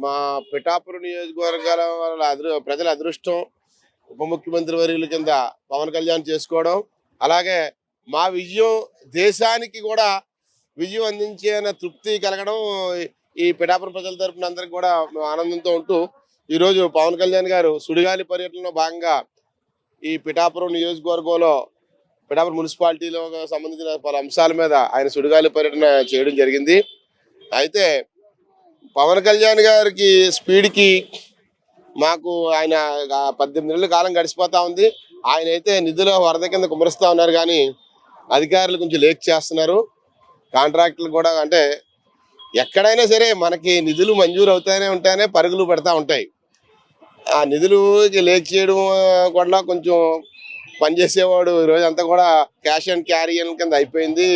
మా పిఠాపురం నియోజకవర్గాల వాళ్ళ ప్రజల అదృష్టం ఉప ముఖ్యమంత్రి వర్యుల కింద పవన్ కళ్యాణ్ చేసుకోవడం, అలాగే మా విజయం దేశానికి కూడా విజయం అందించే తృప్తి కలగడం ఈ పిఠాపురం ప్రజల తరపున అందరికి కూడా మేము ఆనందంతో ఉంటూ ఈరోజు పవన్ కళ్యాణ్ గారు సుడిగాలి పర్యటనలో భాగంగా ఈ పిఠాపురం నియోజకవర్గంలో పిఠాపురం మున్సిపాలిటీలో సంబంధించిన పలు అంశాల మీద ఆయన సుడిగాలి పర్యటన చేయడం జరిగింది. అయితే పవన్ కళ్యాణ్ గారికి స్పీడ్కి మాకు ఆయన 18 నెలల కాలం గడిచిపోతా ఉంది. ఆయన అయితే నిధుల వరద కింద కుమరుస్తూ ఉన్నారు, కానీ అధికారులు కొంచెం లేట్ చేస్తున్నారు. కాంట్రాక్టులు కూడా అంటే ఎక్కడైనా సరే మనకి నిధులు మంజూరు అవుతానే ఉంటానే పరుగులు పెడతా ఉంటాయి. ఆ నిధులు లేట్ చేయడం కూడా కొంచెం పనిచేసేవాడు ఈరోజు అంతా కూడా క్యాష్ అండ్ క్యారీ కింద అయిపోయింది.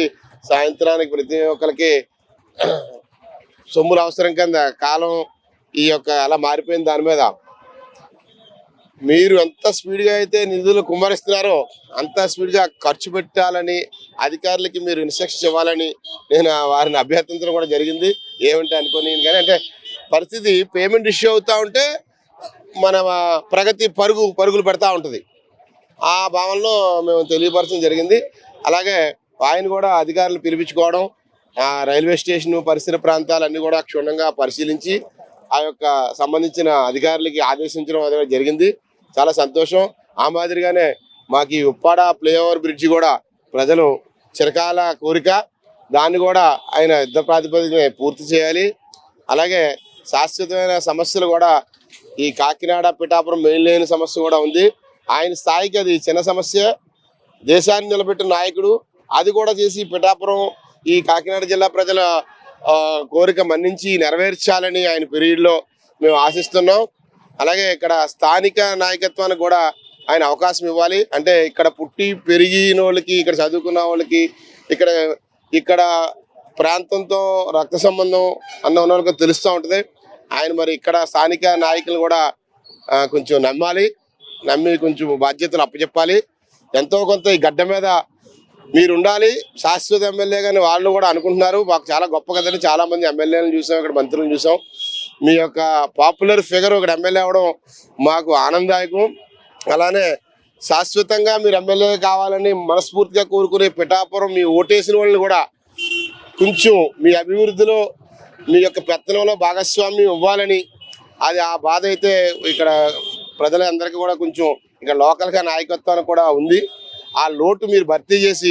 సాయంత్రానికి ప్రతి ఒక్కరికి సొమ్ముల అవసరం కింద కాలం అలా మారిపోయింది. దాని మీద మీరు ఎంత స్పీడ్గా అయితే నిధులు కుమ్మరిస్తున్నారో అంత స్పీడ్గా ఖర్చు పెట్టాలని అధికారులకి మీరు ఇన్స్ట్రక్షన్స్ ఇవ్వాలని నేను వారిని అభ్యర్థించడం కూడా జరిగింది. ఏమంటే అనుకోని కానీ అంటే పరిస్థితి పేమెంట్ ఇష్యూ అవుతూ ఉంటే మన ప్రగతి పరుగులు పెడతా ఉంటుంది. ఆ భావనలో మేము తెలియపరచడం జరిగింది. అలాగే ఆయన కూడా అధికారులు పిలిపించుకోవడం, రైల్వే స్టేషన్ పరిసర ప్రాంతాలన్నీ కూడా క్షుణ్ణంగా పరిశీలించి ఆ యొక్క సంబంధించిన అధికారులకి ఆదేశించడం అనేది జరిగింది. చాలా సంతోషం. ఆ మాదిరిగానే మాకు ఈ ఉప్పాడ ఫ్లైఓవర్ బ్రిడ్జి కూడా ప్రజలు చిరకాల కోరిక, దాన్ని కూడా ఆయన యుద్ధ ప్రాతిపదికన పూర్తి చేయాలి. అలాగే శాశ్వతమైన సమస్యలు కూడా ఈ కాకినాడ పిఠాపురం మెయిన్ లేని సమస్య కూడా ఉంది. ఆయన స్థాయికి అది చిన్న సమస్య. దేశాన్ని నిలబెట్టిన నాయకుడు, అది కూడా చేసి పిఠాపురం ఈ కాకినాడ జిల్లా ప్రజల కోరిక మన్నించి నెరవేర్చాలని ఆయన పీరియడ్లో మేము ఆశిస్తున్నాం. అలాగే ఇక్కడ స్థానిక నాయకత్వానికి కూడా ఆయన అవకాశం ఇవ్వాలి. అంటే ఇక్కడ పుట్టి పెరిగిన వాళ్ళకి, ఇక్కడ చదువుకున్న వాళ్ళకి, ఇక్కడ ప్రాంతంతో రక్త సంబంధం అన్న వాళ్ళకి తెలుస్తూ ఉంటుంది. ఆయన మరి ఇక్కడ స్థానిక నాయకులు కూడా కొంచెం నమ్మి కొంచెం బాధ్యతలు అప్పచెప్పాలి. ఎంతో కొంత ఈ గడ్డ మీద మీరు ఉండాలి, శాశ్వత ఎమ్మెల్యే కానీ వాళ్ళు కూడా అనుకుంటున్నారు. మాకు చాలా గొప్ప కదని చాలా మంది ఎమ్మెల్యేలను చూసాం, ఇక్కడ మంత్రులను చూసాం. మీ యొక్క పాపులర్ ఫిగర్ ఒకటి ఎమ్మెల్యే అవ్వడం మాకు ఆనందదాయకం. అలానే శాశ్వతంగా మీరు ఎమ్మెల్యే కావాలని మనస్ఫూర్తిగా కోరుకునే పిఠాపురం మీ ఓటేసిన వాళ్ళని కూడా కొంచెం మీ అభివృద్ధిలో మీ యొక్క పెత్తనంలో భాగస్వామ్యం ఇవ్వాలని, అది ఆ బాధ అయితే ఇక్కడ ప్రజలందరికీ కూడా కొంచెం ఇక్కడ లోకల్గా నాయకత్వానికి కూడా ఉంది. ఆ లోటు మీరు భర్తీ చేసి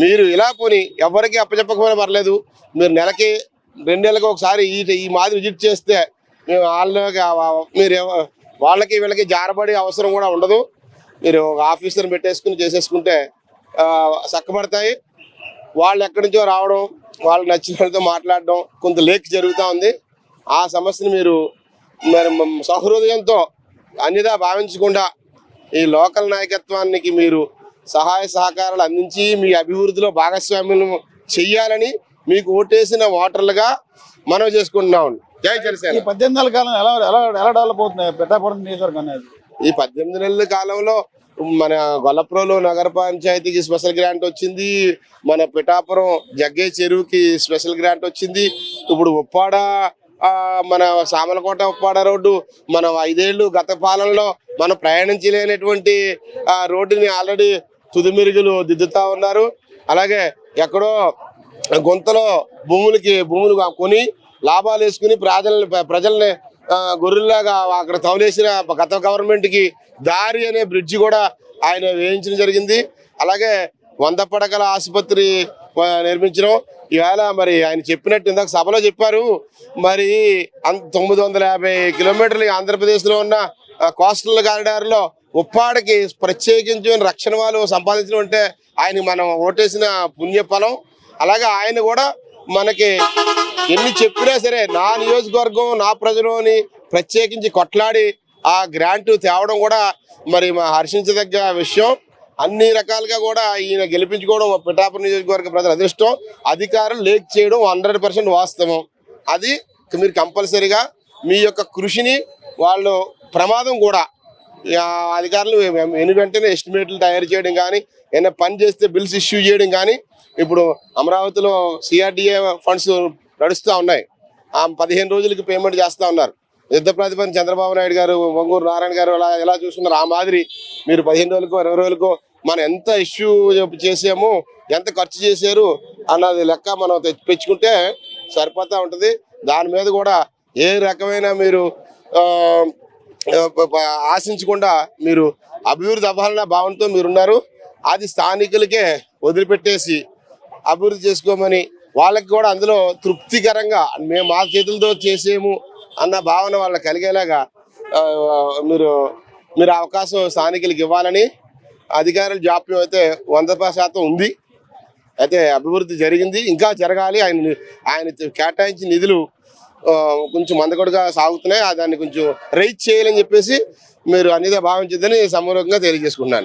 మీరు ఇలా పోని ఎవరికి అప్పచెప్పకపోయినా పర్లేదు, మీరు నెలకి 2 నెలలకు ఒకసారి ఈ మాదిరి విజిట్ చేస్తే మేము మీరు వాళ్ళకి వీళ్ళకి జారబడే అవసరం కూడా ఉండదు. మీరు ఒక ఆఫీసర్ని పెట్టేసుకుని చేసేసుకుంటే చక్కబడతాయి. వాళ్ళు ఎక్కడి నుంచో రావడం, వాళ్ళు నచ్చిన వాళ్ళతో మాట్లాడడం కొంత లేక్ జరుగుతూ ఉంది. ఆ సమస్యను మీరు మరి సహృదయంతో అన్నిదా భావించకుండా ఈ లోకల్ నాయకత్వానికి మీరు సహాయ సహకారాలు అందించి మీ అభివృద్ధిలో భాగస్వామ్యం చెయ్యాలని మీకు ఓటేసిన ఓటర్లుగా మనం చేసుకుంటున్నాం. జై జనసేన. 18 నెలల కాలం ఎలా డెవలప్ అవుతుంది పిఠాపురం నియోజకవర్గం అనేది? ఈ 18 నెలల కాలంలో మన గొల్లప్రోలు నగర పంచాయతీకి స్పెషల్ గ్రాంట్ వచ్చింది. మన పిఠాపురం జగ్గే చెరువుకి స్పెషల్ గ్రాంట్ వచ్చింది. ఇప్పుడు ఉప్పాడ మన సామలకోట ఉప్పాడ రోడ్డు మనం 5 ఏళ్ళు గత పాలనలో మనం ప్రయాణించలేనటువంటి రోడ్డుని ఆల్రెడీ తుదిమెరుగులు దిద్దుతా ఉన్నారు. అలాగే ఎక్కడో గుంతలో భూములు కొని లాభాలు వేసుకుని ప్రజల్ని గొర్రెల్లాగా అక్కడ తవలేసిన గత గవర్నమెంట్కి దారి అనే బ్రిడ్జి కూడా ఆయన వేయించడం జరిగింది. అలాగే 100 పడకల ఆసుపత్రి నిర్మించడం. ఇవాళ మరి ఆయన చెప్పినట్టు ఇందాక సభలో చెప్పారు, మరి 950 కిలోమీటర్లు ఆంధ్రప్రదేశ్లో ఉన్న కోస్టల్ కారిడార్లో ఉప్పాడకి ప్రత్యేకించిన రక్షణ వాళ్ళు సంపాదించడం అంటే ఆయన మనం ఓటేసిన పుణ్యఫలం. అలాగే ఆయన కూడా మనకి ఎన్ని చెప్పినా సరే నా నియోజకవర్గం నా ప్రజలని ప్రత్యేకించి కొట్లాడి ఆ గ్రాంట్ తేవడం కూడా మరి మా హర్షించదగ్గ విషయం. అన్ని రకాలుగా కూడా ఈయన గెలిపించుకోవడం పిఠాపురం నియోజకవర్గ ప్రజల అదృష్టం. అధికారులు లేక్ చేయడం 100% వాస్తవం. అది మీరు కంపల్సరీగా మీ యొక్క కృషిని వాళ్ళు ప్రమాదం కూడా అధికారులు వెంటనే ఎస్టిమేట్లు తయారు చేయడం కానీ, ఏమైనా పని చేస్తే బిల్స్ ఇష్యూ చేయడం కానీ. ఇప్పుడు అమరావతిలో CRDA ఫండ్స్ నడుస్తూ ఉన్నాయి, 15 రోజులకి పేమెంట్ చేస్తూ ఉన్నారు. యుద్ధ ప్రతిపత్తి చంద్రబాబు నాయుడు గారు, వంగూరు నారాయణ గారు అలా ఎలా చూస్తున్నారు, ఆ మాదిరి మీరు 15 రోజులకో 20 రోజులకో మనం ఎంత ఇష్యూ చేసాము, ఎంత ఖర్చు చేశారు అన్నది లెక్క మనం తెచ్చుకుంటే సరిపోతా ఉంటుంది. దాని మీద కూడా ఏ రకమైన మీరు ఆశించకుండా మీరు అభివృద్ధి అవ్వాలన్న భావంతో మీరున్నారు. అది స్థానికులకే వదిలిపెట్టేసి అభివృద్ధి చేసుకోమని, వాళ్ళకి కూడా అందులో తృప్తికరంగా మేము మా చేతులతో చేసేము అన్న భావన వాళ్ళకి కలిగేలాగా మీరు అవకాశం స్థానికులకు ఇవ్వాలని, అధికారుల జాప్యం అయితే 100% ఉంది. అయితే అభివృద్ధి జరిగింది, ఇంకా జరగాలి. ఆయన కేటాయించిన నిధులు కొంచెం మందకొడిగా సాగుతున్నాయి. దాన్ని కొంచెం రైజ్ చేయాలని చెప్పేసి మీరు అన్నిగా భావించదని సమూలంగా తెలియజేసుకున్నాను.